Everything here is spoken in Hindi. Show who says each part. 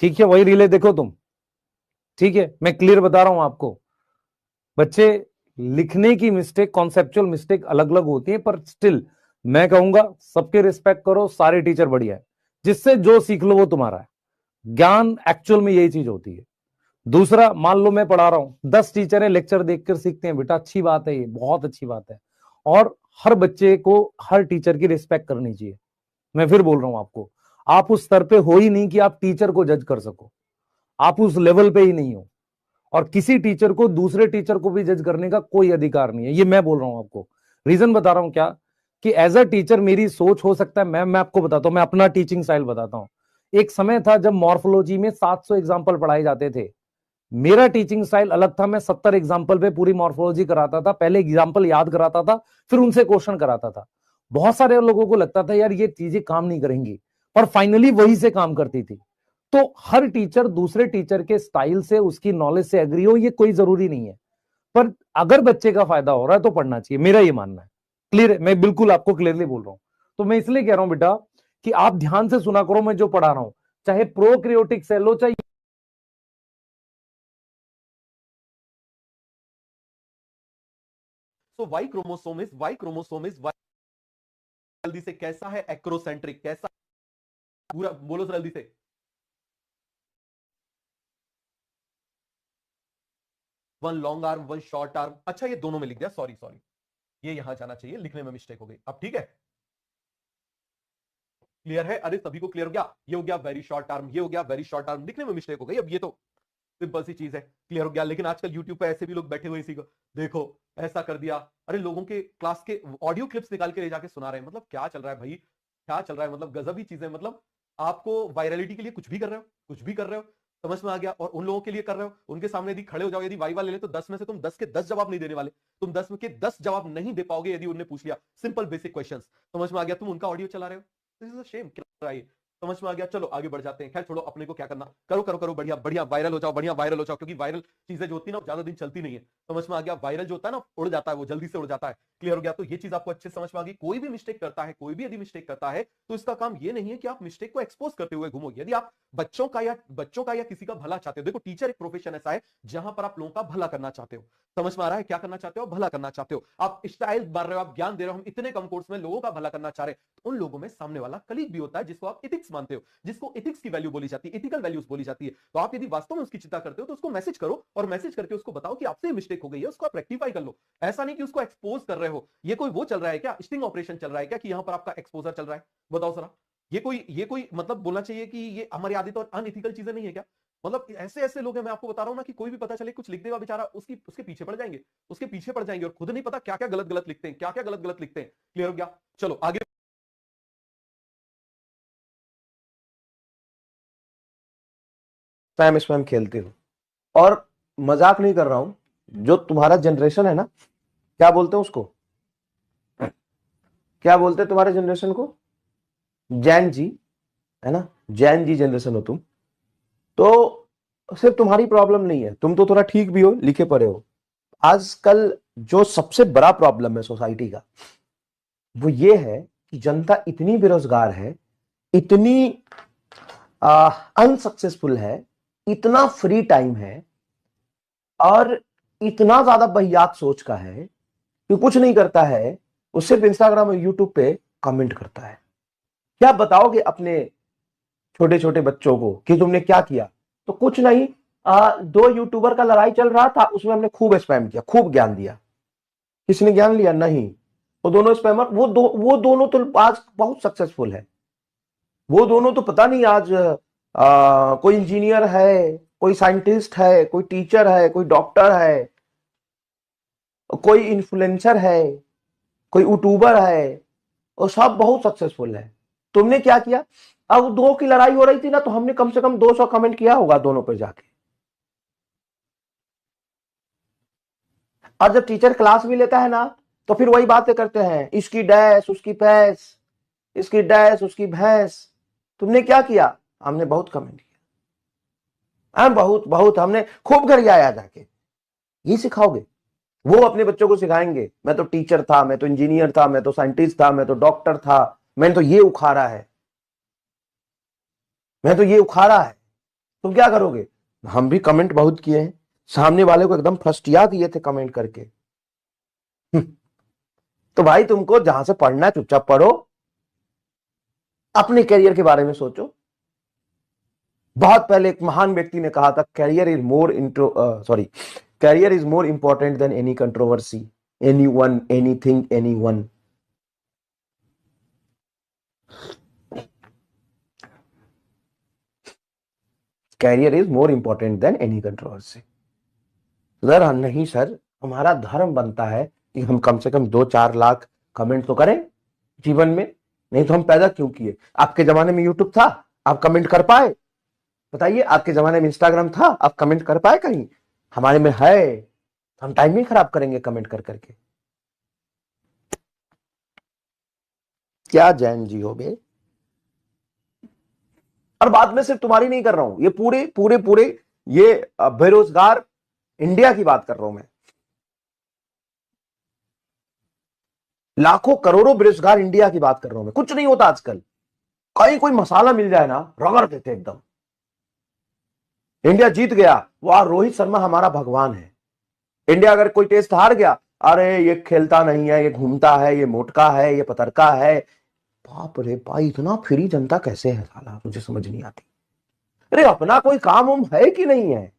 Speaker 1: ठीक है, वही रिले देखो तुम। ठीक है, मैं क्लियर बता रहा हूं आपको। बच्चे लिखने की मिस्टेक, कॉन्सेप्चुअल मिस्टेक अलग अलग होती है, पर स्टिल मैं कहूंगा सबके रिस्पेक्ट करो, सारे टीचर बढ़िया है। जिससे जो सीख लो वो तुम्हारा है। ज्ञान एक्चुअल में यही चीज होती है। दूसरा, मान लो मैं पढ़ा रहा हूं, 10 टीचर है, लेक्चर देखकर सीखते हैं बेटा, अच्छी बात है, ये बहुत अच्छी बात है। और हर बच्चे को हर टीचर की रिस्पेक्ट करनी चाहिए। मैं फिर बोल रहा हूं आपको, आप उस स्तर पे हो ही नहीं कि आप टीचर को जज कर सको। आप उस लेवल पे ही नहीं हो। और किसी टीचर को दूसरे टीचर को भी जज करने का कोई अधिकार नहीं है, ये मैं बोल रहा हूं आपको। रीजन बता रहा हूं क्या, कि एज अ टीचर मेरी सोच हो सकता है, मैं आपको बताता हूं, मैं अपना टीचिंग स्टाइल बताता हूं। एक समय था जब मॉर्फोलॉजी में 700 एग्जाम्पल पढ़ाए जाते थे। मेरा टीचिंग स्टाइल अलग था, मैं 70 एग्जाम्पल पे पूरी मॉर्फोलॉजी कराता था। पहले एग्जाम्पल याद कराता था, फिर उनसे क्वेश्चन कराता था। बहुत सारे लोगों को लगता था यार ये चीजें काम नहीं करेंगी, पर फाइनली वही से काम करती थी। तो हर टीचर दूसरे टीचर के स्टाइल से, उसकी नॉलेज से एग्री हो, ये कोई जरूरी नहीं है। पर अगर बच्चे का फायदा हो रहा है तो पढ़ना चाहिए, मेरा ये मानना है। क्लियर है, मैं बिल्कुल आपको क्लियरली बोल रहा हूं। तो मैं इसलिए कह रहा हूं बेटा कि आप ध्यान से सुना करो मैं जो पढ़ा रहा हूं, चाहे प्रोक्रियोटिक सेल हो, चाहे
Speaker 2: तो वाई क्रोमोसोम इज जल्दी से कैसा है, एक्रोसेंट्रिक कैसा, पूरा बोलो जल्दी से। One long arm, one short arm. अच्छा ये दोनों में लिख दिया, सॉरी सॉरी, ये यहां जाना चाहिए, लिखने में मिस्टेक हो गई। अब ठीक है, क्लियर है? अरे सभी को क्लियर हो गया? ये हो गया वेरी शॉर्ट आर्म, ये हो गया वेरी शॉर्ट आर्म, लिखने में मिस्टेक हो गई। अब ये तो सिंपल सी चीज है, क्लियर हो गया। लेकिन आजकल यूट्यूब पे ऐसे भी लोग बैठे हुए इसी को देखो, ऐसा कर दिया। अरे लोगों के क्लास के ऑडियो क्लिप्स निकाल के ले जाके सुना रहे हैं। मतलब क्या चल रहा है भाई, क्या चल रहा है? मतलब गजब ही चीज है। मतलब आपको वायरलिटी के लिए कुछ भी कर रहे हो, कुछ भी कर रहे हो, समझ में आ गया। और उन लोगों के लिए कर रहे हो, उनके सामने यदि खड़े हो जाओ, यदि वाइवा ले ले, तो 10 में से तुम 10 के 10 जवाब नहीं देने वाले। तुम 10 में के 10 जवाब नहीं दे पाओगे यदि उन्होंने पूछ लिया सिंपल बेसिक क्वेश्चंस। समझ में आ गया? तुम उनका ऑडियो चला रहे हो, दिस इज अ शेम। क्या कर रहा है ये? समझ में आ गया? चलो आगे बढ़ जाते हैं। खैर छोड़ो, अपने को क्या करना, करो करो करो, बढ़िया बढ़िया वायरल हो जाओ, बढ़िया वायरल हो जाओ। क्योंकि वायरल चीजें जो होती है ना, ज्यादा दिन चलती नहीं है। समझ में आ गया? वायरल जो होता है ना, उड़ जाता है, वो जल्दी से उड़ जाता है। क्लियर हो गया? तो ये चीज आपको अच्छे समझ में आ गई। कोई भी मिस्टेक करता है, कोई भी यदि मिस्टेक करता है, तो इसका काम ये नहीं है कि आप मिस्टेक को एक्सपोज करते हुए घूमो। यदि आप बच्चों का या किसी का भला चाहते हो, देखो टीचर एक प्रोफेशन ऐसा है जहां पर आप लोगों का भला करना चाहते हो। समझ में आ रहा है? क्या करना चाहते हो? भला करना चाहते हो। आप स्टाइल मार रहे हो, आप ज्ञान दे रहे हो, हम इतने कम कोर्स में लोगों का भला करना चाह रहे हैं। उन लोगों में सामने वाला कलीग भी होता है, जिसको आप इथिक्स मानते हो, जिसको इथिक्स की वैल्यू बोली जाती है, इथिकल वैल्यूज बोली जाती है। तो आप यदि वास्तव में उसकी चिंता करते हो, तो उसको मैसेज करो, और मैसेज करके उसको बताओ कि आपसे मिस्टेक हो गई है, उसको आप रेक्टिफाई कर लो। ऐसा नहीं कि उसको एक्सपोज कर रहे हो। ये कोई वो चल रहा है क्या, स्टिंग ऑपरेशन चल रहा है क्या, कि यहां पर आपका एक्सपोजर चल रहा है? बताओ जरा। ये कोई मतलब बोलना चाहिए कि ये अमर्यादित और अनइथिकल चीजें नहीं है क्या? मतलब ऐसे ऐसे लोग हैं, मैं आपको बता रहा हूं ना, कि कोई भी पता चले कुछ लिख देगा बेचारा, उसके पीछे पड़ जाएंगे, उसके पीछे पड़ जाएंगे, और खुद नहीं पता क्या क्या गलत गलत लिखते हैं, क्या क्या गलत गलत लिखते हैं। क्लियर हो गया? चलो आगे।
Speaker 3: स्पैम स्पैम खेलते हो। और मजाक नहीं कर रहा हूं, जो तुम्हारा जनरेशन है ना, क्या बोलते हैं उसको, क्या बोलते हैं तुम्हारे जनरेशन को? जैन जी, है ना? जैन जी जनरेशन हो तुम। तो सिर्फ तुम्हारी प्रॉब्लम नहीं है, तुम तो थोड़ा ठीक भी हो, लिखे पढ़े हो। आजकल जो सबसे बड़ा प्रॉब्लम है सोसाइटी का, वो ये है कि जनता इतनी बेरोजगार है, इतनी अनसक्सेसफुल है, इतना फ्री टाइम है, और इतना ज्यादा बहियात सोच का है कि कुछ नहीं करता है, वो सिर्फ इंस्टाग्राम और यूट्यूब पे कमेंट करता है। क्या बताओगे अपने छोटे छोटे बच्चों को कि तुमने क्या किया? तो कुछ नहीं, दो यूट्यूबर का लड़ाई चल रहा था, उसमें हमने खूब स्पैम किया, खूब ज्ञान दिया। किसने ज्ञान लिया? नहीं। वो दोनों स्पैमर, वो दोनों तो आज बहुत सक्सेसफुल है। वो दोनों तो पता नहीं आज कोई इंजीनियर है, कोई साइंटिस्ट है, कोई टीचर है, कोई डॉक्टर है, कोई इन्फ्लुएंसर है, कोई यूट्यूबर है, और सब बहुत सक्सेसफुल है। तुमने क्या किया? अब दो की लड़ाई हो रही थी ना, तो हमने कम से कम 200 कमेंट किया होगा दोनों पर जाके। और जब टीचर क्लास भी लेता है ना, तो फिर वही बातें करते हैं, इसकी डैश उसकी भैंस, इसकी डैश उसकी भैंस। तुमने क्या किया? हमने बहुत कमेंट किया, बहुत बहुत, हमने खूब घर आया जाके। ये सिखाओगे? वो अपने बच्चों को सिखाएंगे, मैं तो टीचर था, मैं तो इंजीनियर था, मैं तो साइंटिस्ट था, मैं तो डॉक्टर था, मैंने तो ये उखाड़ा है, मैं तो ये उखाड़ा है। तुम क्या करोगे? हम भी कमेंट बहुत किए हैं, सामने वाले को एकदम फर्स्टिया दिए थे कमेंट करके। तो भाई तुमको जहां से पढ़ना है चुपचाप पढ़ो, अपने करियर के बारे में सोचो। बहुत पहले एक महान व्यक्ति ने कहा था, career is more career is more important than any controversy, anyone, anything, anyone. Career is more important than any controversy. Sir नहीं सर, हमारा धर्म बनता है कि हम कम से कम 2-4 लाख कमेंट तो करें जीवन में, नहीं तो हम पैदा क्यों किए? आपके जमाने में यूट्यूब था, आप कमेंट कर पाए? बताइए, आपके जमाने में इंस्टाग्राम था, आप कमेंट कर पाए कहीं? हमारे में है, हम टाइम ही खराब करेंगे कमेंट कर करके। क्या जैन जी हो बे? और बात में सिर्फ तुम्हारी नहीं कर रहा हूं, ये पूरे पूरे पूरे ये बेरोजगार इंडिया की बात कर रहा हूं मैं। लाखों करोड़ों बेरोजगार इंडिया की बात कर रहा हूं मैं। कुछ नहीं होता आजकल, कहीं कोई मसाला मिल जाए ना, रगड़ देते एकदम। इंडिया जीत गया, वाह रोहित शर्मा हमारा भगवान है। इंडिया अगर कोई टेस्ट हार गया, अरे ये खेलता नहीं है, ये घूमता है, ये मोटका है, ये पतरका है। बाप रे भाई, इतना फ्री जनता कैसे है साला, मुझे समझ नहीं आती। अरे अपना कोई काम उम है कि नहीं है?